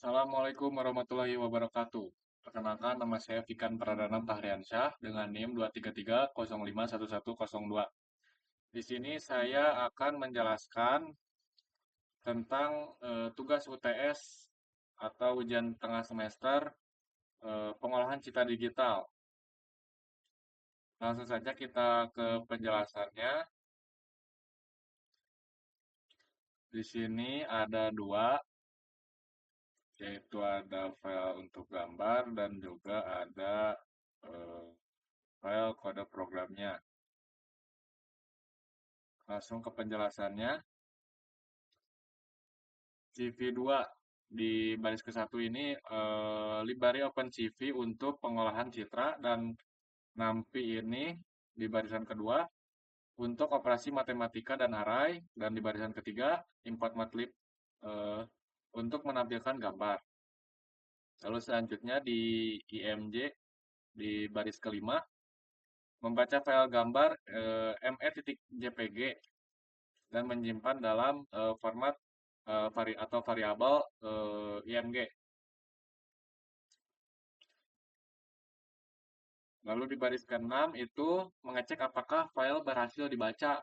Assalamualaikum warahmatullahi wabarakatuh. Perkenalkan, nama saya Fikan Pradana Tahriansyah dengan NIM 233051102. Di sini saya akan menjelaskan tentang tugas UTS atau ujian tengah semester pengolahan citra digital. Langsung saja kita ke penjelasannya. Di sini ada dua, yaitu ada file untuk gambar dan juga ada eh, file kode programnya. Langsung ke penjelasannya. CV2 di baris ke-1 ini library OpenCV untuk pengolahan citra, dan NAMPI ini di barisan kedua untuk operasi matematika dan array, dan di barisan ketiga import matlib eh, untuk menampilkan gambar. Lalu selanjutnya di IMJ di baris kelima membaca file gambar me.jpg dan menyimpan dalam format atau variabel IMG. Lalu di baris ke-6 itu mengecek apakah file berhasil dibaca.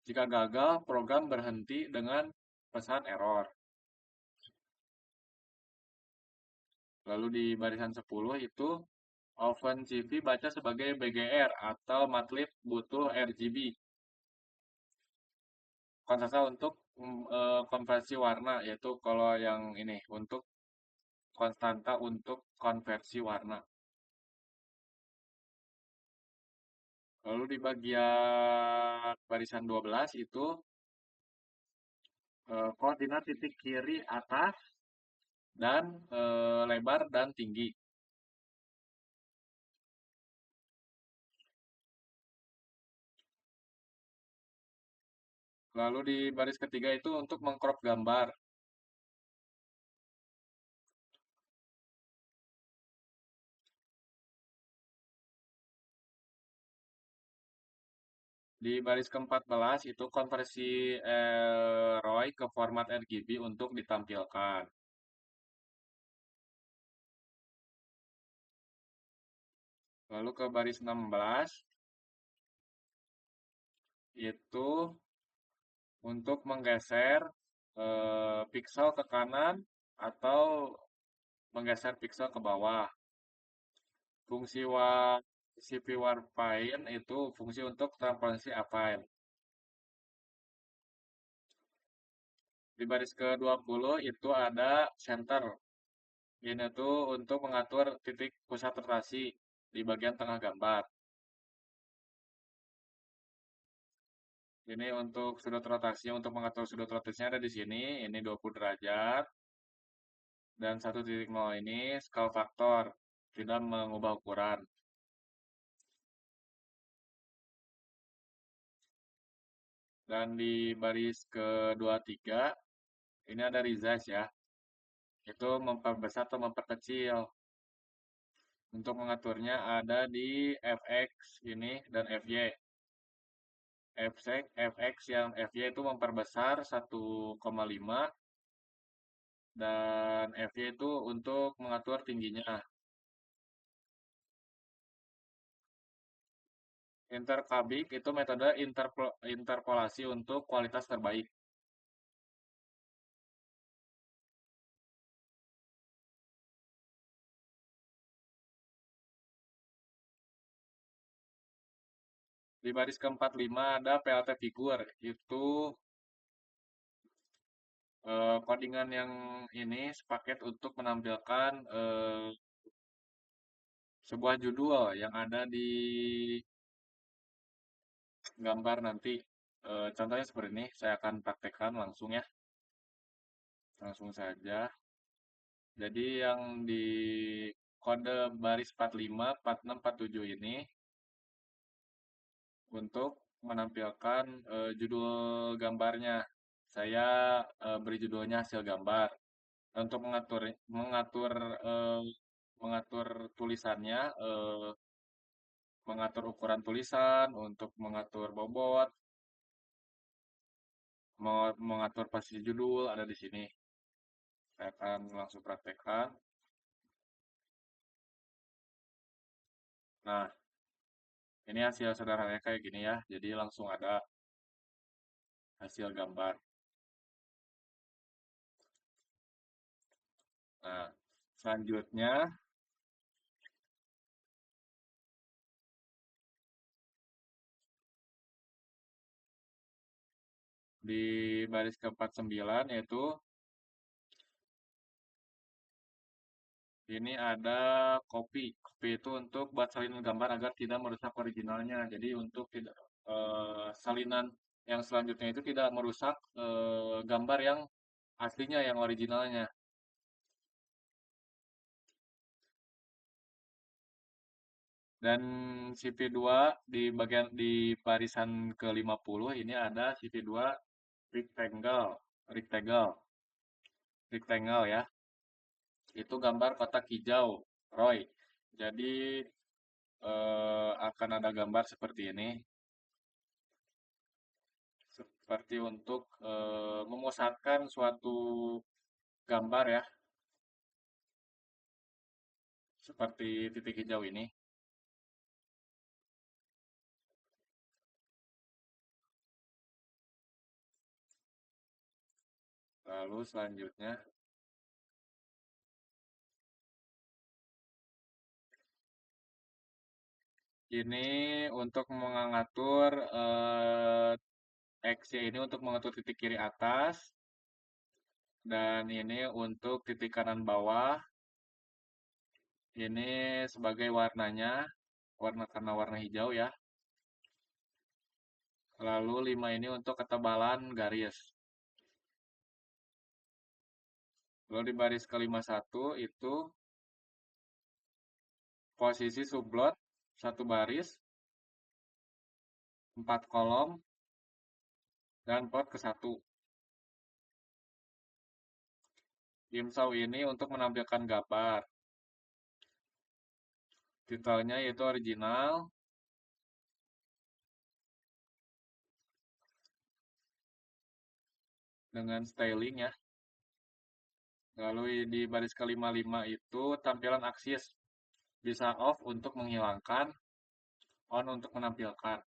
Jika gagal, program berhenti dengan pesan error. Lalu di barisan 10 itu OpenCV baca sebagai BGR atau matlib butuh RGB. Konsentrasi untuk konversi warna, yaitu kalau yang ini untuk konstanta untuk konversi warna. Lalu di bagian barisan 12 itu koordinat titik kiri atas dan lebar dan tinggi. Lalu di baris ketiga itu untuk mengcrop gambar. Di baris ke-14 itu konversi ROY ke format RGB untuk ditampilkan. Lalu ke baris 16 itu untuk menggeser pixel ke kanan atau menggeser pixel ke bawah. Fungsi CV Warpine itu fungsi untuk transparansi affine. Di baris ke-20 itu ada center. Ini tuh untuk mengatur titik pusat rotasi di bagian tengah gambar. Ini untuk sudut rotasinya, untuk mengatur sudut rotasinya ada di sini. Ini 20 derajat. Dan 1,0 ini scale factor, tidak mengubah ukuran. Dan di baris ke-23 ini ada resize ya. Itu memperbesar atau memperkecil. Untuk mengaturnya ada di fx ini dan fy. fx yang fy itu memperbesar 1,5, dan fy itu untuk mengatur tingginya. Intercabik itu metode interpolasi untuk kualitas terbaik. Di baris ke-45 ada PLT figur. Itu codingan yang ini sepaket untuk menampilkan sebuah judul yang ada di gambar nanti. Contohnya seperti ini, saya akan praktekkan langsung ya. Langsung saja. Jadi yang di kode baris 45, 46, 47 ini untuk menampilkan judul gambarnya. Saya beri judulnya hasil gambar. Untuk mengatur eh, mengatur tulisannya, mengatur ukuran tulisan, untuk mengatur bobot, Mau mengatur posisi judul ada di sini. Saya akan langsung praktekkan. Nah, ini hasil sederhananya kayak gini ya. Jadi langsung ada hasil gambar. Nah, selanjutnya di baris ke-49 yaitu ini ada copy. Copy itu untuk buat salinan gambar agar tidak merusak originalnya. Jadi untuk tidak salinan yang selanjutnya itu tidak merusak gambar yang aslinya yang originalnya. Dan CV2 di barisan ke-50 ini ada CV2 rectangle, rectangle, rectangle ya. Itu gambar kotak hijau, Roy. Jadi akan ada gambar seperti ini, seperti untuk memusatkan suatu gambar ya, seperti titik hijau ini. Lalu selanjutnya, ini untuk mengatur X ini untuk mengatur titik kiri atas, dan ini untuk titik kanan bawah. Ini sebagai warnanya, karena warna hijau ya. Lalu 5 ini untuk ketebalan garis. Lalu di baris ke-51 itu posisi sublot satu baris, 4 kolom, dan pot ke satu. Dimsau ini untuk menampilkan gambar. Titelnya yaitu original, dengan styling ya. Lalu di baris ke-55 itu tampilan aksis. Bisa off untuk menghilangkan, on untuk menampilkan.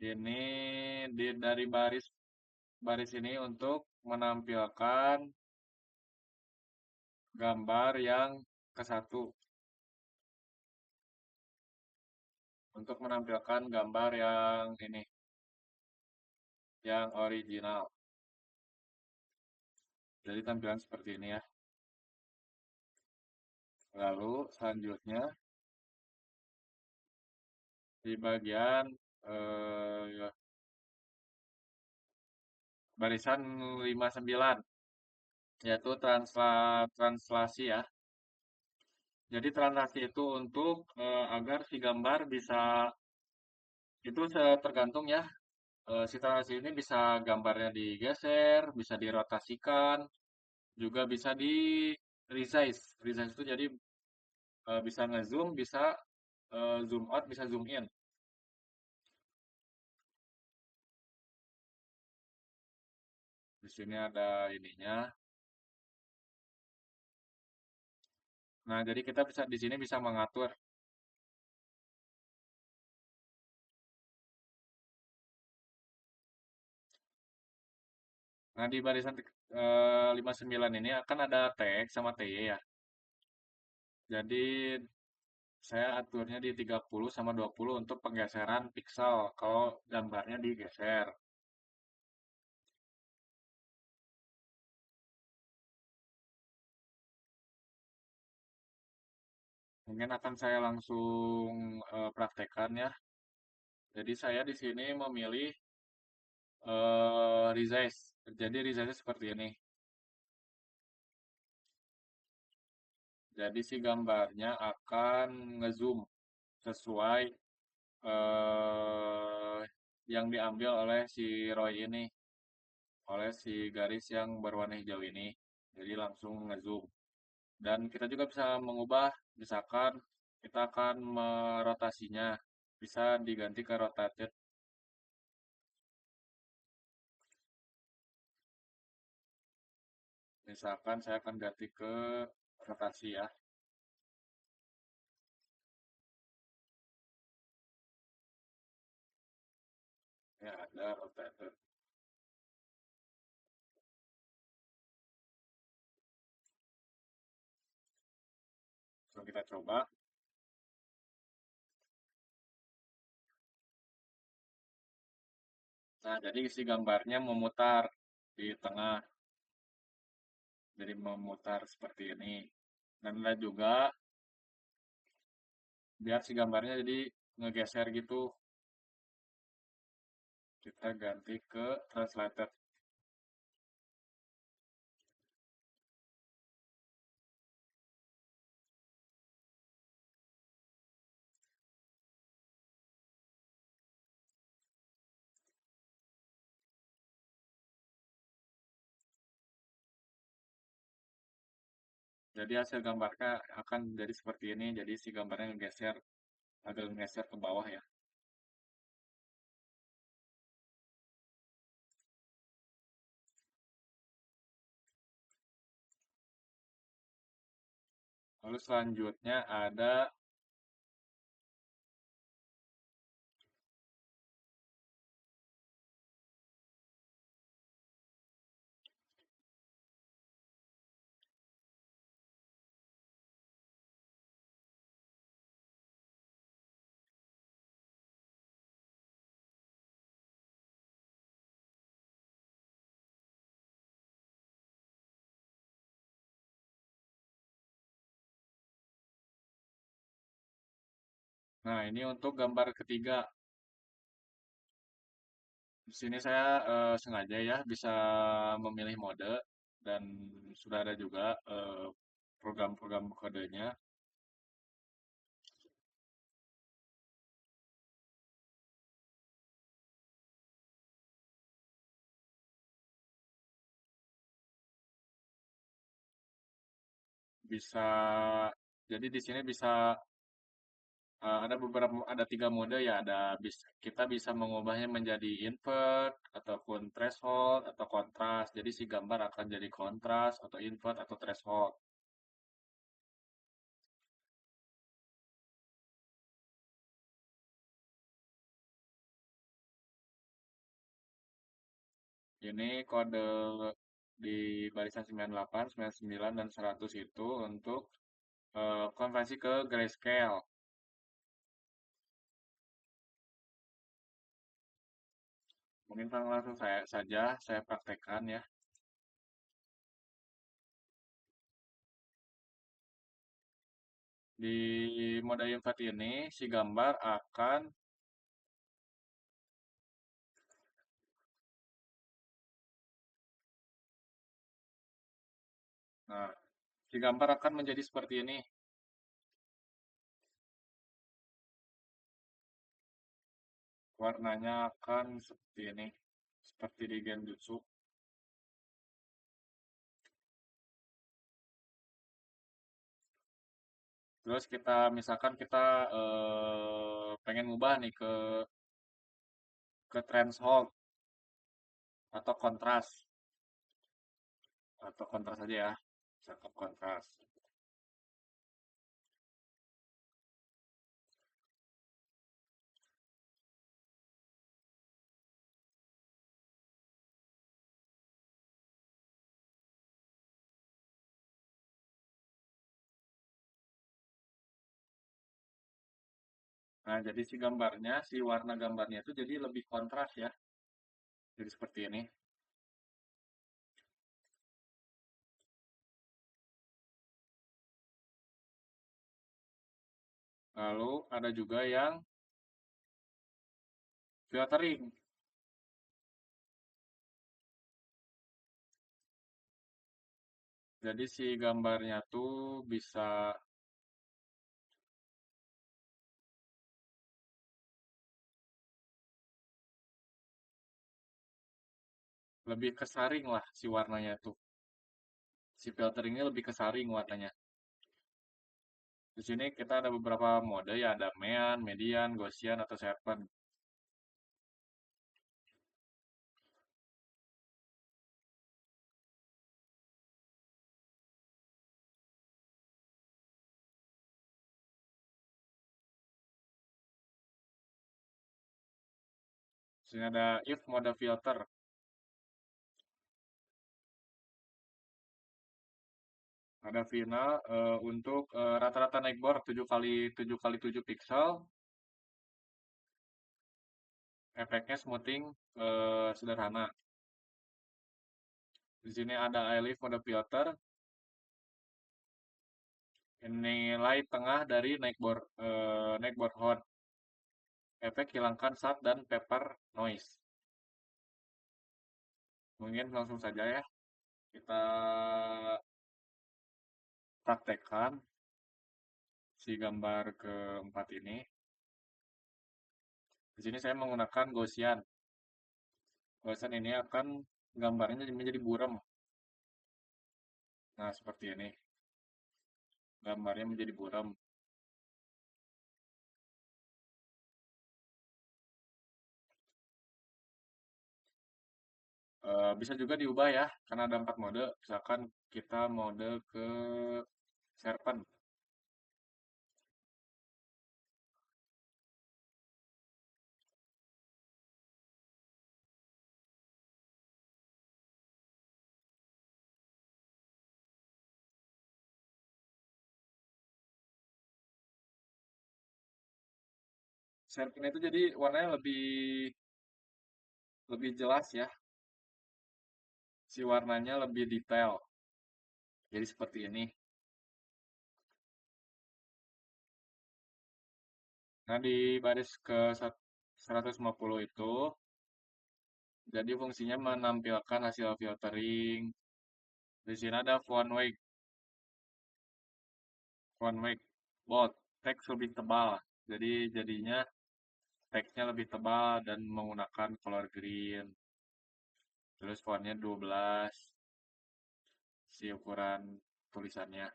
Ini dari baris baris ini untuk menampilkan gambar yang ke satu. Untuk menampilkan gambar yang ini, yang original. Jadi tampilan seperti ini ya. Lalu selanjutnya di bagian barisan 59 yaitu translasi ya. Jadi translasi itu untuk agar si gambar bisa itu tergantung ya. Si translasi ini bisa gambarnya digeser, bisa dirotasikan, juga bisa di resize. Resize itu jadi bisa ngezoom, bisa zoom out, bisa zoom in. Di sini ada ininya. Nah, jadi kita bisa di sini bisa mengatur. Nah, di barisan 59 ini akan ada teks sama TY ya. Jadi saya aturnya di 30 sama 20 untuk penggeseran pixel kalau gambarnya digeser. Mungkin akan saya langsung praktekkan ya. Jadi saya di sini memilih resize. Jadi resize seperti ini. Jadi si gambarnya akan ngezoom sesuai eh, yang diambil oleh si Roy ini, oleh si garis yang berwarna hijau ini. Jadi langsung ngezoom. Dan kita juga bisa mengubah, misalkan kita akan merotasinya, bisa diganti ke rotated. Misalkan saya akan ganti ke rotasi ya. Ya, ada rotator. Kalau kita coba, nah jadi isi gambarnya memutar di tengah, jadi memutar seperti ini. Dan ada juga biar si gambarnya jadi ngegeser gitu, kita ganti ke translated. Jadi hasil gambarnya akan jadi seperti ini, jadi si gambarnya ngegeser, agak ngegeser ke bawah ya. Lalu selanjutnya ada, nah ini untuk gambar ketiga. Di sini saya sengaja ya bisa memilih mode dan sudah ada juga program-program kodenya. Bisa, jadi di sini bisa ada beberapa, ada tiga mode ya. Ada kita bisa mengubahnya menjadi invert ataupun threshold atau kontras. Jadi si gambar akan jadi kontras atau invert atau threshold. Ini kode di barisan 98, 99, dan 100 itu untuk konversi ke grayscale. Mungkin langsung saya praktekkan ya. Di mode invert ini si gambar akan, nah, si gambar akan menjadi seperti ini. Warnanya akan seperti ini, seperti di Genjutsu. Terus kita misalkan kita pengen ngubah nih ke threshold atau kontras, atau kontras aja ya, cakep kontras. Nah, jadi si gambarnya, si warna gambarnya itu jadi lebih kontras ya, jadi seperti ini. Lalu ada juga yang filtering. Jadi si gambarnya tuh bisa lebih kesaring lah si warnanya tuh. Si filteringnya lebih kesaring warnanya. Di sini kita ada beberapa mode ya, ada Mean, Median, Gaussian, atau Serpent. Di sini ada if mode filter. Ada final untuk rata-rata nightboard 7 kali 7 pixel. Efeknya smoothing sederhana. Di sini ada iLift mode filter. Nilai tengah dari nightboard hot. Efek hilangkan sat dan paper noise. Mungkin langsung saja ya kita praktekkan si gambar keempat ini. Di sini saya menggunakan Gaussian. Gaussian ini akan gambarnya menjadi buram. Nah, seperti ini. Gambarnya menjadi buram. Bisa juga diubah ya, karena ada 4 mode. Misalkan kita mode ke Serpent. Serpent itu jadi warnanya lebih jelas ya. Si warnanya lebih detail. Jadi seperti ini. Nah, di baris ke 150 itu, jadi fungsinya menampilkan hasil filtering. Di sini ada font weight, bold, teks lebih tebal. Jadi jadinya teksnya lebih tebal dan menggunakan color green. Terus fontnya 12, si ukuran tulisannya.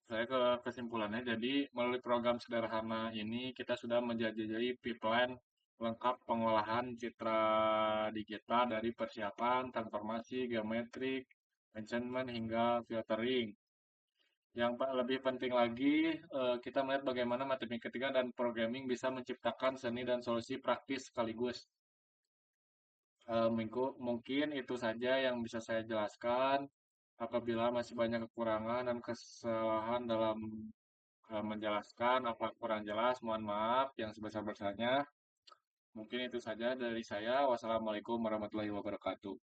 Saya ke kesimpulannya, jadi melalui program sederhana ini kita sudah menjajaki pipeline lengkap pengolahan citra digital dari persiapan, transformasi, geometrik, enchantment hingga filtering. Yang lebih penting lagi, kita melihat bagaimana matematika dan programming bisa menciptakan seni dan solusi praktis sekaligus. Mungkin itu saja yang bisa saya jelaskan. Apabila masih banyak kekurangan dan kesalahan dalam menjelaskan apa kurang jelas, mohon maaf yang sebesar-besarnya. Mungkin itu saja dari saya. Wassalamualaikum warahmatullahi wabarakatuh.